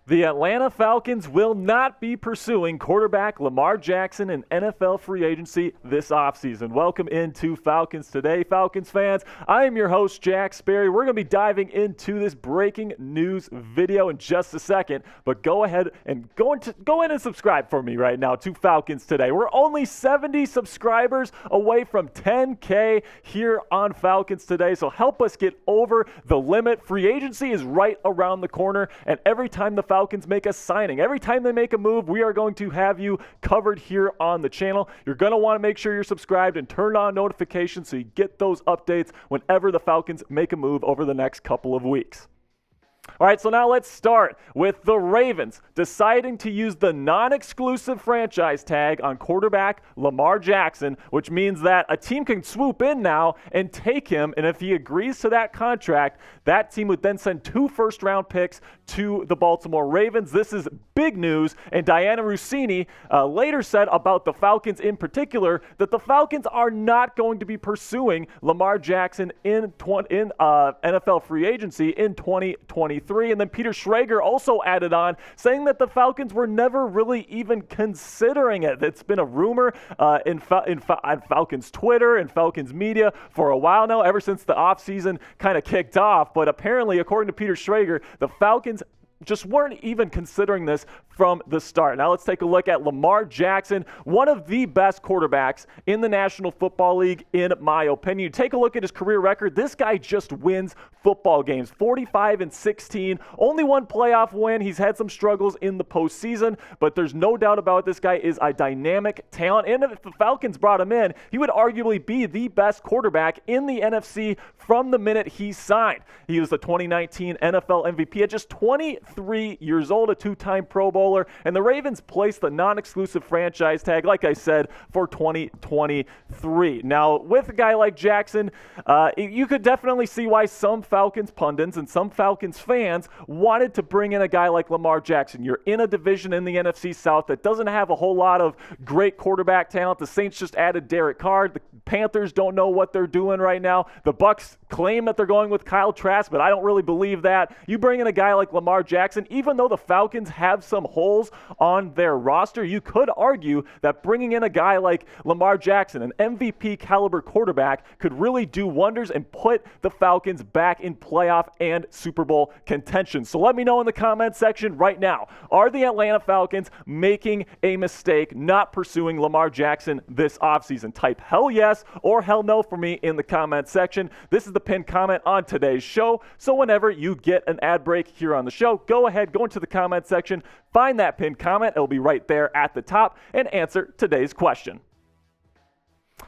The Atlanta Falcons will not be pursuing quarterback Lamar Jackson in NFL free agency this offseason. Welcome into Falcons Today, Falcons fans. I am your host, Jack Sperry. We're going to be diving into this breaking news video in just a second, but go ahead and go in and subscribe for me right now to Falcons Today. We're only 70 subscribers away from 10K here on Falcons Today, so help us get over the limit. Free agency is right around the corner, and every time the Falcons make a signing, every time they make a move, we are going to have you covered here on the channel. You're going to want to make sure you're subscribed and turn on notifications so you get those updates whenever the Falcons make a move over the next couple of weeks. All right, so now let's start with the Ravens deciding to use the non-exclusive franchise tag on quarterback Lamar Jackson, which means that a team can swoop in now and take him, and if he agrees to that contract, that team would then send 2 first-round picks to the Baltimore Ravens. This is big news, and Diana Russini later said about the Falcons in particular that the Falcons are not going to be pursuing Lamar Jackson in NFL free agency in 2023. And then Peter Schrager also added on, saying that the Falcons were never really even considering it. It's been a rumor on Falcons Twitter and Falcons media for a while now, ever since the offseason kind of kicked off. But apparently, according to Peter Schrager, the Falcons just weren't even considering this from the start. Now let's take a look at Lamar Jackson, one of the best quarterbacks in the National Football League, in my opinion. You take a look at his career record. This guy just wins football games, 45-16, only one playoff win. He's had some struggles in the postseason, but there's no doubt about it. This guy is a dynamic talent, and if the Falcons brought him in, he would arguably be the best quarterback in the NFC from the minute he signed. He was the 2019 NFL MVP at just 23 years old, a 2-time Pro Bowler, and the Ravens placed the non-exclusive franchise tag, like I said, for 2023. Now, with a guy like Jackson, you could definitely see why some Falcons pundits and some Falcons fans wanted to bring in a guy like Lamar Jackson. You're in a division in the NFC South that doesn't have a whole lot of great quarterback talent. The Saints just added Derek Carr. The Panthers don't know what they're doing right now. The Bucs claim that they're going with Kyle Trask, but I don't really believe that. You bring in a guy like Lamar Jackson, even though the Falcons have some holes on their roster, you could argue that bringing in a guy like Lamar Jackson, an MVP caliber quarterback, could really do wonders and put the Falcons back in playoff and Super Bowl contention. So let me know in the comment section right now, are the Atlanta Falcons making a mistake not pursuing Lamar Jackson this offseason? Type hell yes or hell no for me in the comment section. This is the pinned comment on today's show, so whenever you get an ad break here on the show, go ahead, go into the comment section, find that pinned comment. It'll be right there at the top, and answer today's question.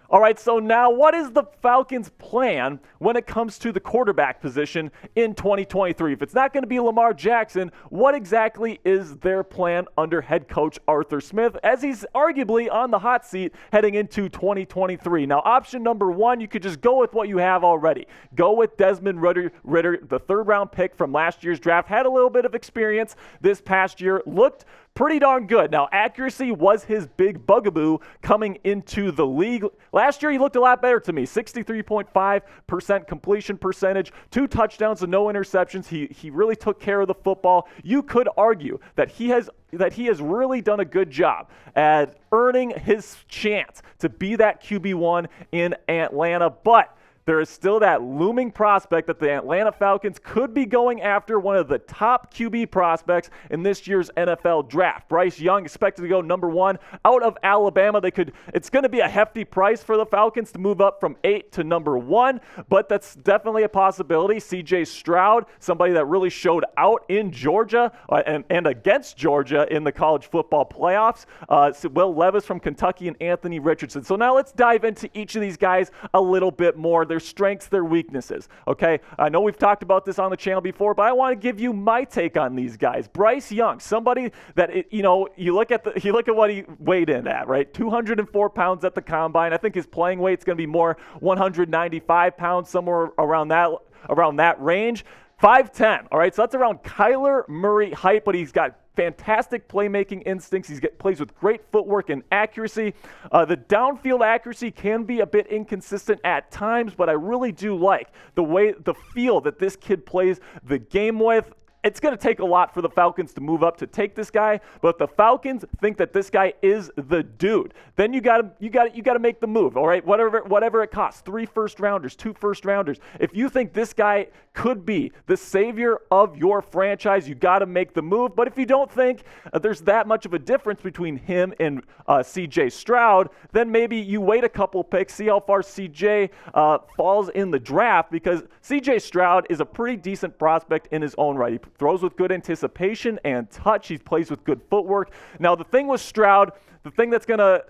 All right, so now what is the Falcons' plan when it comes to the quarterback position in 2023? If it's not going to be Lamar Jackson, what exactly is their plan under head coach Arthur Smith, as he's arguably on the hot seat heading into 2023? Now, option number one, you could just go with what you have already. Go with Desmond Ridder, the third-round pick from last year's draft. Had a little bit of experience this past year, looked pretty darn good. Now, accuracy was his big bugaboo coming into the league. Last year, he looked a lot better to me. 63.5% completion percentage, 2 touchdowns and no interceptions. He really took care of the football. You could argue that he has really done a good job at earning his chance to be that QB1 in Atlanta, but there is still that looming prospect that the Atlanta Falcons could be going after one of the top QB prospects in this year's NFL draft. Bryce Young expected to go number 1 out of Alabama. It's going to be a hefty price for the Falcons to move up from 8 to number 1, but that's definitely a possibility. CJ Stroud, somebody that really showed out in Georgia and against Georgia in the college football playoffs. Will Levis from Kentucky and Anthony Richardson. So now let's dive into each of these guys a little bit more. Their strengths, their weaknesses. Okay, I know we've talked about this on the channel before, but I want to give you my take on these guys. Bryce Young, somebody that you look at what he weighed in at, right? 204 pounds at the combine. I think his playing weight's going to be more 195 pounds, somewhere around that range. 5'10", all right? So that's around Kyler Murray height, but he's got fantastic playmaking instincts. He plays with great footwork and accuracy. The downfield accuracy can be a bit inconsistent at times, but I really do like the feel that this kid plays the game with. it's going to take a lot for the Falcons to move up to take this guy, but the Falcons think that this guy is the dude. Then you got to make the move, all right? Whatever it costs. 3 first-rounders, 2 first-rounders. If you think this guy could be the savior of your franchise, you got to make the move. But if you don't think there's that much of a difference between him and C.J. Stroud, then maybe you wait a couple picks, see how far C.J. falls in the draft, because C.J. Stroud is a pretty decent prospect in his own right. He throws with good anticipation and touch. He plays with good footwork. Now, the thing with Stroud, the thing that's going to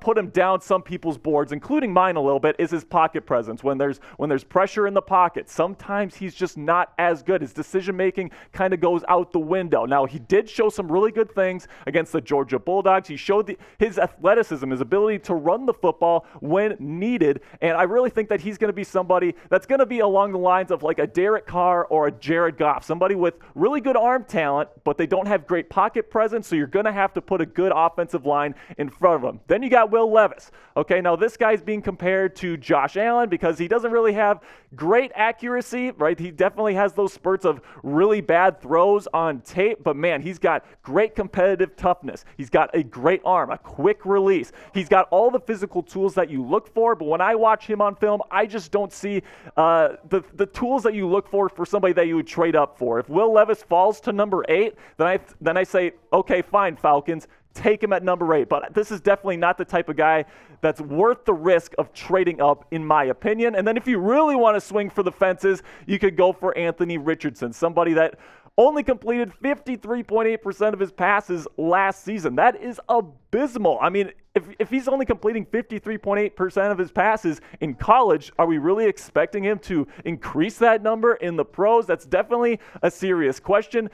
put him down some people's boards, including mine a little bit, is his pocket presence. When there's pressure in the pocket, sometimes he's just not as good. His decision-making kind of goes out the window. Now, he did show some really good things against the Georgia Bulldogs. He showed his athleticism, his ability to run the football when needed, and I really think that he's going to be somebody that's going to be along the lines of like a Derek Carr or a Jared Goff, somebody with really good arm talent, but they don't have great pocket presence, so you're going to have to put a good offensive line in front of them. Then you got Will Levis. Okay, now this guy's being compared to Josh Allen because he doesn't really have great accuracy, right? He definitely has those spurts of really bad throws on tape, but man, he's got great competitive toughness. He's got a great arm, a quick release. He's got all the physical tools that you look for, but when I watch him on film, I just don't see the tools that you look for somebody that you would trade up for. If Will Levis falls to number 8, then I say, okay, fine, Falcons, take him at number 8. But this is definitely not the type of guy that's worth the risk of trading up, in my opinion. And then if you really want to swing for the fences, you could go for Anthony Richardson, somebody that only completed 53.8% of his passes last season. That is abysmal. I mean, if he's only completing 53.8% of his passes in college, are we really expecting him to increase that number in the pros? That's definitely a serious question.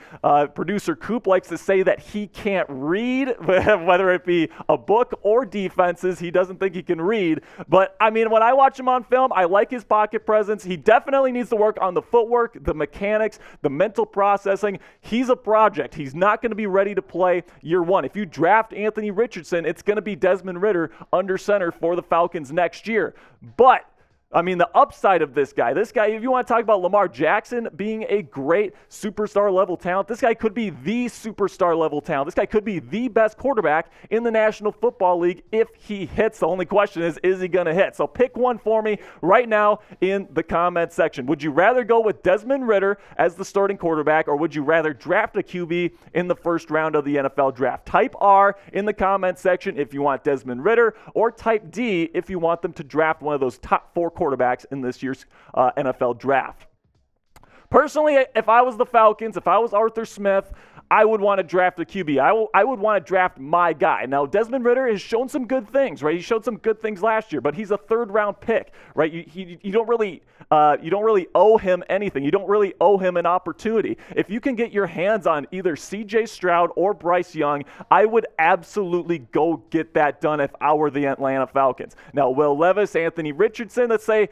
Producer Coop likes to say that he can't read, whether it be a book or defenses. He doesn't think he can read. But, I mean, when I watch him on film, I like his pocket presence. He definitely needs to work on the footwork, the mechanics, the mental processing. He's a project. He's not going to be ready to play year one. If you draft Anthony Richardson, it's going to be Desmond Ridder under center for the Falcons next year. But I mean, the upside of this guy, if you want to talk about Lamar Jackson being a great superstar level talent, this guy could be the superstar level talent. This guy could be the best quarterback in the National Football League if he hits. The only question is he going to hit? So pick one for me right now in the comment section. Would you rather go with Desmond Ridder as the starting quarterback, or would you rather draft a QB in the first round of the NFL draft? Type R in the comment section if you want Desmond Ridder, or type D if you want them to draft one of those top 4 quarterbacks in this year's NFL draft. Personally, if I was the Falcons, if I was Arthur Smith, I would want to draft a QB. I would want to draft my guy. Now, Desmond Ridder has shown some good things, right? He showed some good things last year, but he's a third-round pick, right? You don't really owe him anything. You don't really owe him an opportunity. If you can get your hands on either C.J. Stroud or Bryce Young, I would absolutely go get that done if I were the Atlanta Falcons. Now, Will Levis, Anthony Richardson, let's say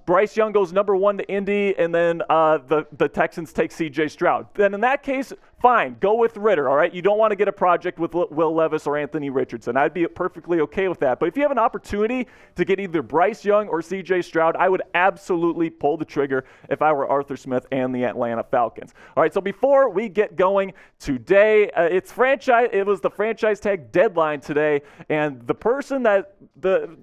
Bryce Young goes number 1 to Indy, and then the Texans take C.J. Stroud. Then in that case, fine, go with Ridder, all right? You don't want to get a project with Will Levis or Anthony Richardson. I'd be perfectly okay with that. But if you have an opportunity to get either Bryce Young or C.J. Stroud, I would absolutely pull the trigger if I were Arthur Smith and the Atlanta Falcons. All right, so before we get going today, it was the franchise tag deadline today, and the person that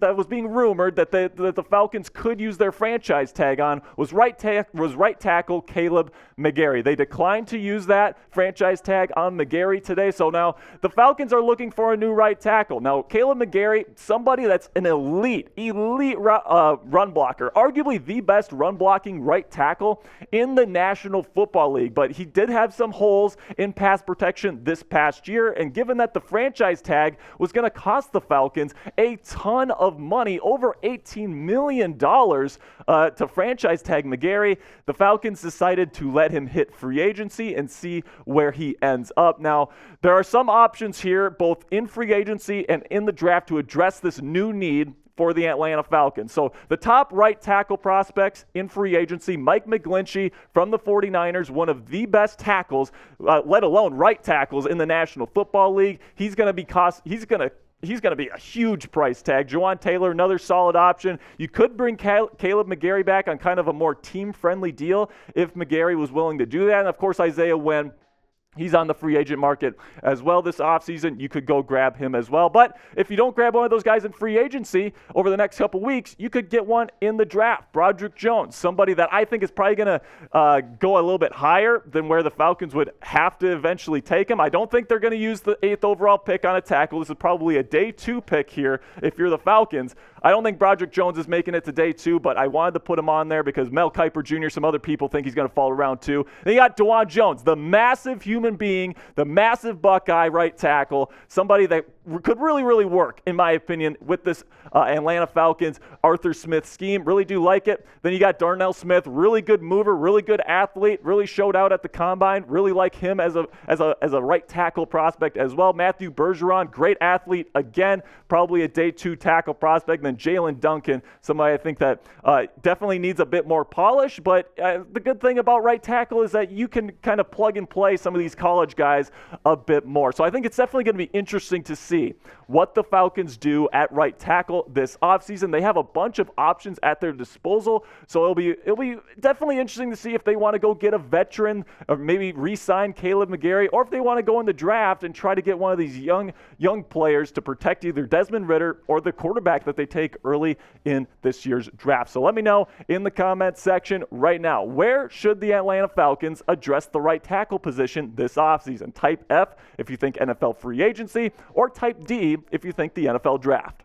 was being rumored that the Falcons could use their franchise tag on was right tackle Kaleb McGary. They declined to use that franchise tag on McGary today, so now the Falcons are looking for a new right tackle. Now, Kaleb McGary, somebody that's an elite run blocker, arguably the best run-blocking right tackle in the National Football League, but he did have some holes in pass protection this past year, and given that the franchise tag was going to cost the Falcons a ton of money, over $18 million to franchise tag McGary, the Falcons decided to let him hit free agency and see where he ends up. Now, there are some options here, both in free agency and in the draft, to address this new need for the Atlanta Falcons. So the top right tackle prospects in free agency, Mike McGlinchey from the 49ers, one of the best tackles, let alone right tackles in the National Football League. He's going to he's going to be a huge price tag. Jawan Taylor, another solid option. You could bring Kaleb McGary back on kind of a more team-friendly deal if McGary was willing to do that. And, of course, Isaiah Wynn. He's on the free agent market as well this offseason. You could go grab him as well. But if you don't grab one of those guys in free agency over the next couple weeks, you could get one in the draft. Broderick Jones, somebody that I think is probably going to go a little bit higher than where the Falcons would have to eventually take him. I don't think they're going to use the 8th overall pick on a tackle. This is probably a day 2 pick here if you're the Falcons. I don't think Broderick Jones is making it to day 2, but I wanted to put him on there because Mel Kiper Jr., some other people think he's going to fall around 2. Then you got DeJuan Jones, the massive human being, the massive Buckeye right tackle, somebody that could really, really work, in my opinion, with this Atlanta Falcons Arthur Smith scheme. Really do like it. Then you got Darnell Smith, really good mover, really good athlete, really showed out at the combine. Really like him as a right tackle prospect as well. Matthew Bergeron, great athlete, again, probably a day 2 tackle prospect. And then Jalen Duncan, somebody I think that definitely needs a bit more polish, but the good thing about right tackle is that you can kind of plug and play some of these college guys a bit more. So I think it's definitely going to be interesting to see what the Falcons do at right tackle this offseason. They have a bunch of options at their disposal, so it'll be definitely interesting to see if they want to go get a veteran or maybe re-sign Kaleb McGary, or if they want to go in the draft and try to get one of these young players to protect either Desmond Ridder or the quarterback that they take early in this year's draft. So let me know in the comments section right now, where should the Atlanta Falcons address the right tackle position this offseason? Type F if you think NFL free agency, or type D if you think the NFL draft.